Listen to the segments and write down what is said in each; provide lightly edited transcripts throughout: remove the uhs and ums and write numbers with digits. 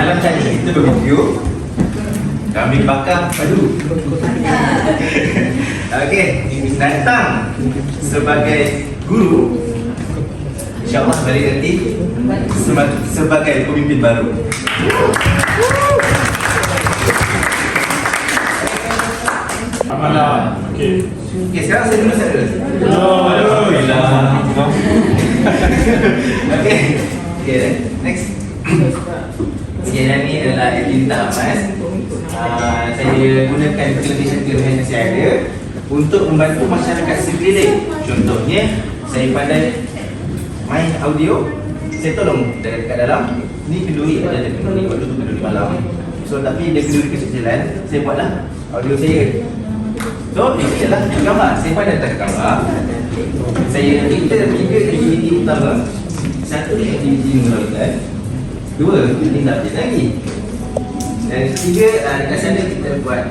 malam tadi kita bervideo kambing bakar padu. Okey, datang sebagai guru, InsyaAllah balik nanti sebagai pemimpin baru. Amalan. Okey. Okey, sekarang saya dulu. Aduh, hilang. Okey, next. Yang ni adalah Edinta Mas. Saya gunakan kelebihan-kelebihan yang saya ada untuk membantu masyarakat sekeliling. Contohnya, saya pandai main audio. Saya tolong dekat dalam. Ni kenduri, ada kenduri, waktu tu kenduri malam. So, tapi dia kenduri kecil-kecilan. Saya buatlah audio saya. So, ni adalah gambar. Saya pandai tak gambar. Saya kita 3 aktiviti utama. Satu aktiviti mengenalkan. 2, tinggal je lagi. Dan 3, dekat sana kita buat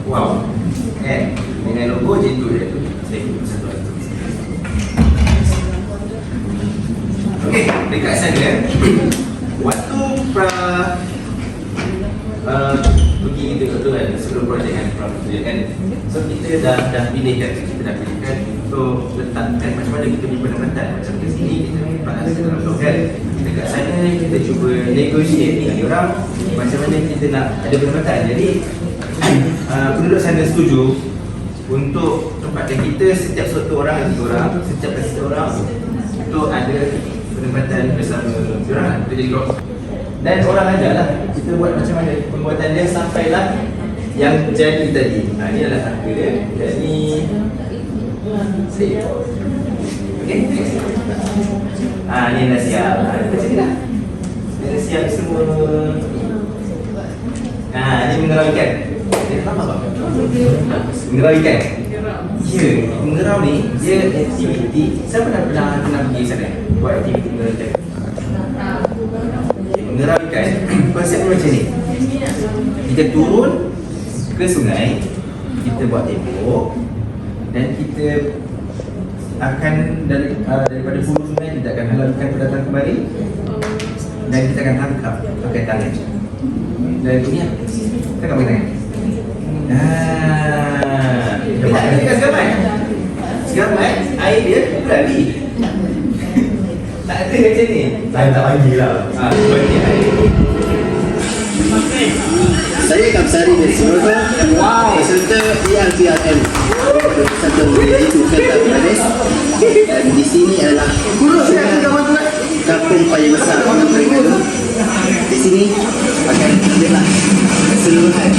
wow, kan? Dengan logo je tu dia tu. Saya ikut satu. Okey, dekat sana waktu pergi kita tu kan, sebelum projek kan, so kita dah pilihkan, so letakkan macam mana kita punya penempatan. Macam di sini kita bahas dalam blog kan, dekat sana kita cuba negotiate dengan diorang macam mana kita nak ada penempatan. Jadi penduduk sana setuju untuk tempatkan kita setiap satu orang untuk ada penempatan bersama diorang. Kita jadi blog dan orang ajar lah kita buat macam mana pembuatan dia sampailah yang jadi tadi. Ini adalah harga dia. Jadi save. Okey, next. Ni dah siap. Macam ni lah. Dia dah siap semua. Ni mengerau ikan. Dia faham tak? Mengerau ikan. Ya, mengerau ni dia aktiviti. Saya pernah pergi sana buat aktiviti mengerau ikan. Mengerau ikan, konsep macam ni. Kita turun ke sungai, kita buat tembok dan kita akan daripada hulu sungai kita akan halau ikan tu datang kemari dan kita akan tangkap pakai tangan. Dan ini ya, tangkap pakai tangan. Kita ada segamai, air dia berlari. Tak ada macam ni. Saya tak bagi lah. Bagi air. Saya Kapsari dari Semoga. Wow. Peserta ERPRM. Satu iaitu Kereta Manis. Dan di sini adalah Kampung Paya Besar. Di sini akan adalah keseluruhan